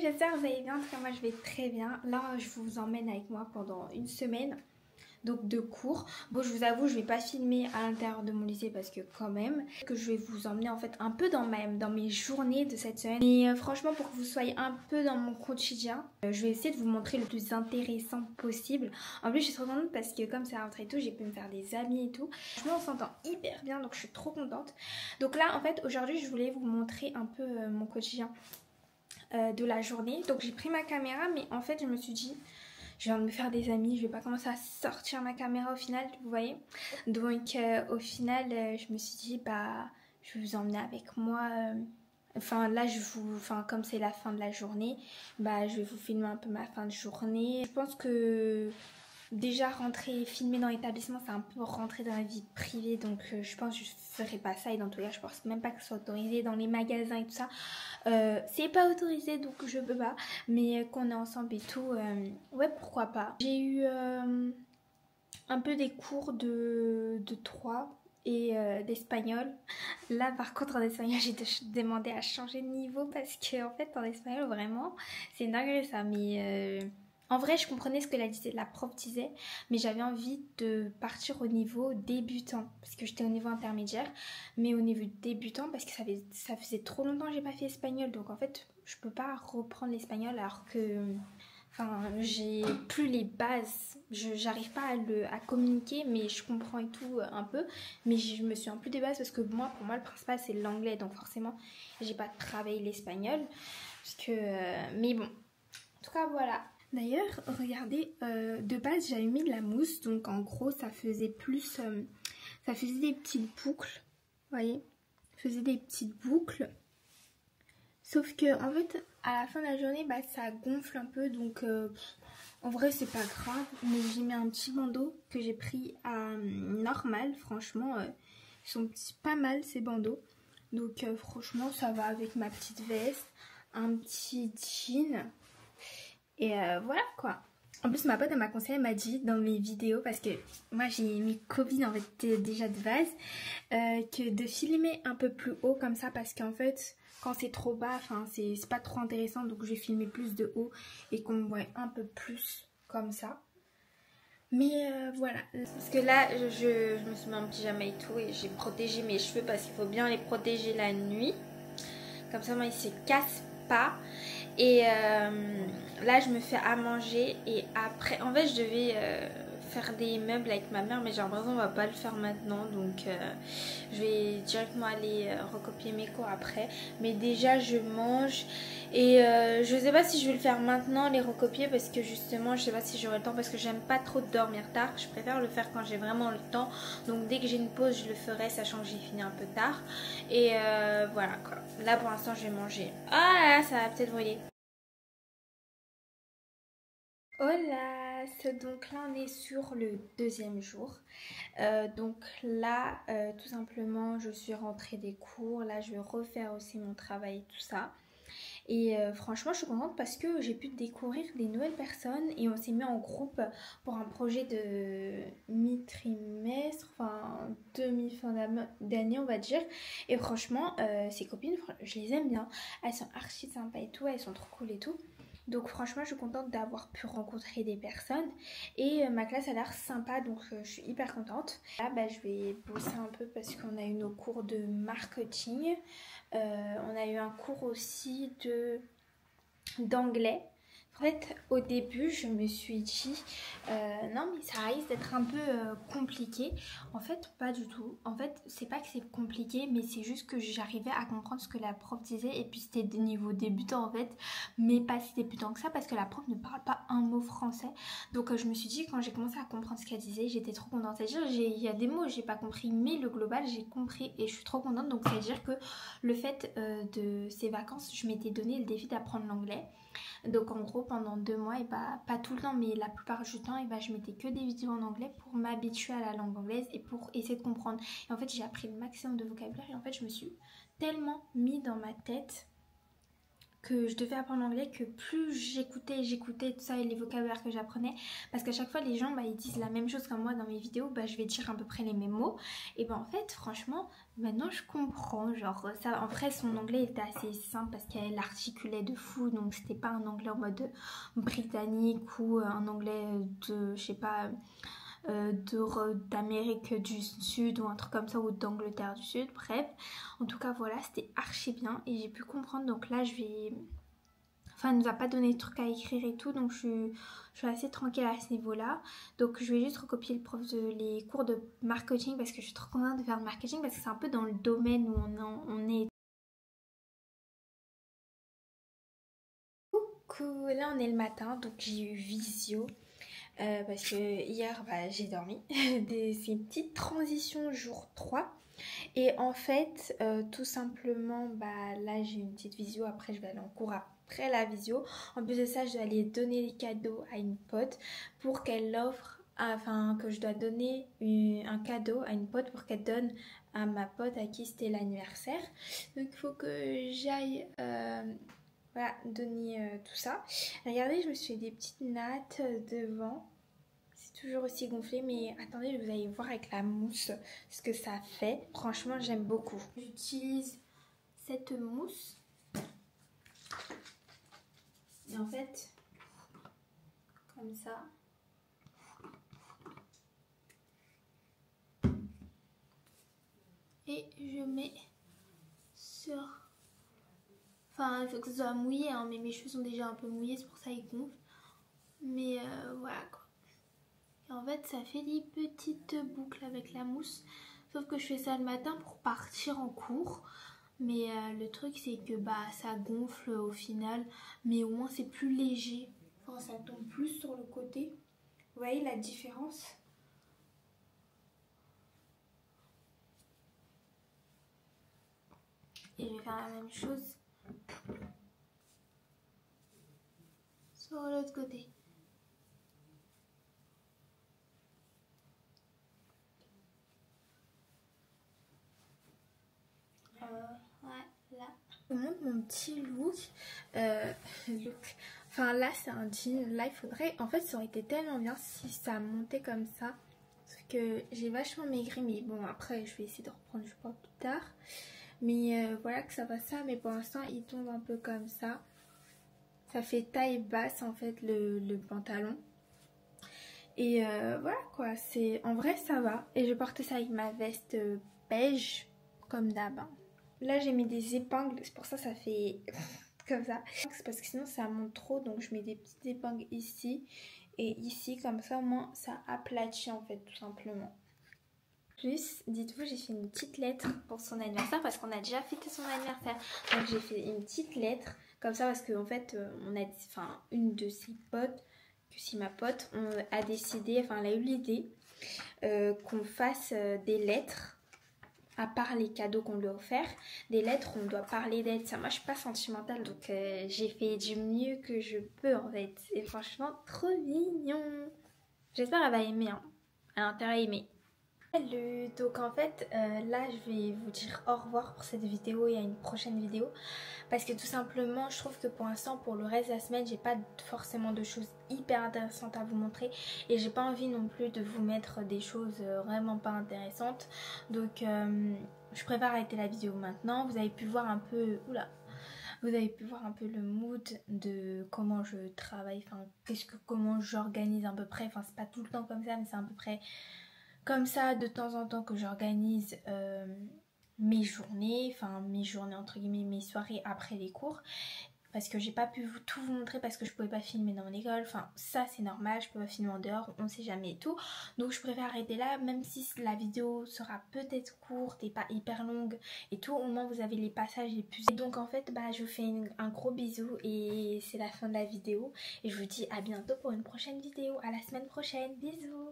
j'espère que vous allez bien. En tout cas, moi je vais très bien. Là, je vous emmène avec moi pendant une semaine. Donc de cours. Bon, je vous avoue, je vais pas filmer à l'intérieur de mon lycée parce que quand même, que je vais vous emmener en fait un peu dans mes journées de cette semaine. Et franchement, pour que vous soyez un peu dans mon quotidien, je vais essayer de vous montrer le plus intéressant possible. En plus, je suis trop contente parce que comme c'est la rentrée et tout, j'ai pu me faire des amis et tout. Franchement, on s'entend hyper bien, donc je suis trop contente. Donc là, en fait, aujourd'hui, je voulais vous montrer un peu mon quotidien de la journée. Donc j'ai pris ma caméra, mais en fait, je me suis dit... Je viens de me faire des amis, je vais pas commencer à sortir ma caméra au final, vous voyez. Donc au final, je me suis dit, bah, je vais vous emmener avec moi. Enfin là, comme c'est la fin de la journée, bah, je vais vous filmer un peu ma fin de journée. Je pense que déjà rentrer, filmer dans l'établissement, c'est un peu rentrer dans la vie privée. Donc je pense que je ferai pas ça. Et dans tous les cas, je pense même pas que ce soit autorisé dans les magasins et tout ça. C'est pas autorisé donc je peux pas, mais qu'on est ensemble et tout, ouais, pourquoi pas. J'ai eu un peu des cours de 3 et d'espagnol. Là par contre en espagnol j'ai demandé à changer de niveau parce que en fait en espagnol vraiment c'est une dinguerie ça, mais en vrai je comprenais ce que la prof disait, mais j'avais envie de partir au niveau débutant parce que j'étais au niveau intermédiaire, mais au niveau débutant parce que ça faisait trop longtemps que j'ai pas fait espagnol, donc en fait je peux pas reprendre l'espagnol alors que... Enfin, j'ai plus les bases, j'arrive pas à communiquer, mais je comprends et tout un peu. Mais je me souviens plus des bases parce que pour moi, le principal c'est l'anglais, donc forcément, j'ai pas travaillé l'espagnol. Parce que, mais bon, en tout cas, voilà. D'ailleurs, regardez, de base, j'avais mis de la mousse, donc en gros, ça faisait plus, ça faisait des petites boucles, vous voyez, ça faisait des petites boucles. Sauf que en fait à la fin de la journée bah, ça gonfle un peu, donc en vrai c'est pas grave, mais j'ai mis un petit bandeau que j'ai pris à normal. Franchement ils sont pas mal ces bandeaux, donc franchement ça va avec ma petite veste, un petit jean et voilà quoi. En plus ma pote elle m'a conseillé, elle m'a dit dans mes vidéos, parce que moi j'ai mis Covid en fait déjà de base, que de filmer un peu plus haut comme ça, parce qu'en fait quand c'est trop bas, enfin c'est pas trop intéressant, donc je vais filmer plus de haut et qu'on me voit un peu plus comme ça. Mais voilà, parce que là je me suis mis un pyjama et tout et j'ai protégé mes cheveux parce qu'il faut bien les protéger la nuit, comme ça moi ils se cassent pas. Et là je me fais à manger et après en fait je devais faire des meubles avec ma mère, mais j'ai l'impression qu'on va pas le faire maintenant, donc je vais directement aller recopier mes cours après. Mais déjà je mange et je sais pas si je vais le faire maintenant, les recopier, parce que justement je sais pas si j'aurai le temps, parce que j'aime pas trop dormir tard, je préfère le faire quand j'ai vraiment le temps. Donc dès que j'ai une pause je le ferai, sachant que j'ai fini un peu tard. Et voilà quoi, là pour l'instant je vais manger. Ah là là, ça va peut-être brûler. Hola, donc là on est sur le deuxième jour. Donc là tout simplement je suis rentrée des cours, là je vais refaire aussi mon travail et tout ça. Et franchement je suis contente parce que j'ai pu découvrir des nouvelles personnes et on s'est mis en groupe pour un projet de mi-trimestre, enfin demi-fin d'année on va dire. Et franchement ces copines, je les aime bien, elles sont archi sympas et tout, elles sont trop cool et tout. Donc franchement je suis contente d'avoir pu rencontrer des personnes et ma classe a l'air sympa, donc je suis hyper contente. Là bah, je vais bosser un peu parce qu'on a eu nos cours de marketing, on a eu un cours aussi d'anglais. En fait au début je me suis dit non mais ça risque d'être un peu compliqué. En fait pas du tout, en fait c'est pas que c'est compliqué, mais c'est juste que j'arrivais à comprendre ce que la prof disait, et puis c'était de niveau débutant en fait, mais pas si débutant que ça parce que la prof ne parle pas un mot français. Donc je me suis dit, quand j'ai commencé à comprendre ce qu'elle disait, j'étais trop contente. C'est-à-dire il y a des mots j'ai pas compris, mais le global j'ai compris et je suis trop contente. Donc c'est à dire que le fait de ces vacances je m'étais donné le défi d'apprendre l'anglais. Donc en gros pendant 2 mois, et bah, pas tout le temps mais la plupart du temps, et bah, je mettais que des vidéos en anglais pour m'habituer à la langue anglaise et pour essayer de comprendre. Et en fait j'ai appris le maximum de vocabulaire et en fait je me suis tellement mis dans ma tête que je devais apprendre l'anglais, que plus j'écoutais tout ça et les vocabulaires que j'apprenais, parce qu'à chaque fois les gens ils disent la même chose comme moi dans mes vidéos, je vais dire à peu près les mêmes mots, et en fait franchement maintenant je comprends, genre ça, en vrai son anglais était assez simple parce qu'elle articulait de fou, donc c'était pas un anglais en mode britannique ou un anglais de, je sais pas, d'Amérique du Sud ou un truc comme ça, ou d'Angleterre du Sud, bref. En tout cas voilà, c'était archi bien et j'ai pu comprendre, donc là je vais... Enfin, elle nous a pas donné de trucs à écrire et tout, donc je suis assez tranquille à ce niveau-là. Donc je vais juste recopier les cours de marketing parce que je suis trop contente de faire le marketing parce que c'est un peu dans le domaine où on est. Coucou, là on est le matin, donc j'ai eu visio. Parce que hier j'ai dormi. C'est une petite transition jour 3. Et en fait, tout simplement, là j'ai une petite visio. Après, je vais aller en cours après la visio. En plus de ça, je dois aller donner des cadeaux à une pote pour qu'elle offre. Enfin, que je dois donner un cadeau à une pote pour qu'elle donne à ma pote à qui c'était l'anniversaire. Donc, il faut que j'aille. Voilà, donner tout ça. Regardez, je me suis fait des petites nattes devant. C'est toujours aussi gonflé, mais attendez, vous allez voir avec la mousse ce que ça fait. Franchement, j'aime beaucoup. J'utilise cette mousse. Et en fait, comme ça. Et je mets sur... Enfin, il faut que ce soit mouillé, hein, mais mes cheveux sont déjà un peu mouillés, c'est pour ça qu'ils gonflent. Mais voilà quoi. Et en fait, ça fait des petites boucles avec la mousse. Sauf que je fais ça le matin pour partir en cours. Mais le truc, c'est que ça gonfle au final. Mais au moins, c'est plus léger. Enfin, ça tombe plus sur le côté. Vous voyez la différence ? Et je vais faire la même chose sur l'autre côté. Là. Je vous montre mon petit look. Enfin là c'est un jean. Là il faudrait... En fait ça aurait été tellement bien si ça montait comme ça. Parce que j'ai vachement maigri. Mais bon après je vais essayer de reprendre du poids plus tard. Mais voilà que ça va ça. Mais pour l'instant il tombe un peu comme ça. Ça fait taille basse en fait le pantalon. Et voilà quoi. En vrai ça va. Et je porte ça avec ma veste beige comme d'hab. Là j'ai mis des épingles, c'est pour ça ça fait comme ça. C'est parce que sinon ça monte trop, donc je mets des petites épingles ici et ici, comme ça au moins ça aplatit en fait tout simplement. Plus, dites-vous, j'ai fait une petite lettre pour son anniversaire parce qu'on a déjà fêté son anniversaire. Donc j'ai fait une petite lettre comme ça parce qu'en fait on a, enfin une de ses potes, ma pote, a décidé, enfin elle a eu l'idée qu'on fasse des lettres. À part les cadeaux qu'on lui a offerts, des lettres où on doit parler d'elle. Ça, moi je suis pas sentimentale, donc j'ai fait du mieux que je peux en fait. Et franchement, trop mignon. J'espère qu'elle va aimer, hein. Elle a intérêt à aimer. Donc en fait là je vais vous dire au revoir pour cette vidéo et à une prochaine vidéo parce que tout simplement je trouve que pour l'instant, pour le reste de la semaine, j'ai pas forcément de choses hyper intéressantes à vous montrer et j'ai pas envie non plus de vous mettre des choses vraiment pas intéressantes, donc je préfère arrêter la vidéo maintenant. Vous avez pu voir un peu, vous avez pu voir un peu le mood de comment je travaille, enfin comment j'organise à peu près, enfin c'est pas tout le temps comme ça mais c'est à peu près comme ça de temps en temps que j'organise mes journées, enfin mes journées entre guillemets, mes soirées après les cours. Parce que j'ai pas pu tout vous montrer parce que je pouvais pas filmer dans mon école, enfin ça c'est normal, je peux pas filmer en dehors, on sait jamais et tout. Donc je préfère arrêter là, même si la vidéo sera peut-être courte et pas hyper longue et tout, au moins vous avez les passages les plus... Et donc en fait je vous fais un gros bisou et c'est la fin de la vidéo. Et je vous dis à bientôt pour une prochaine vidéo, à la semaine prochaine, bisous.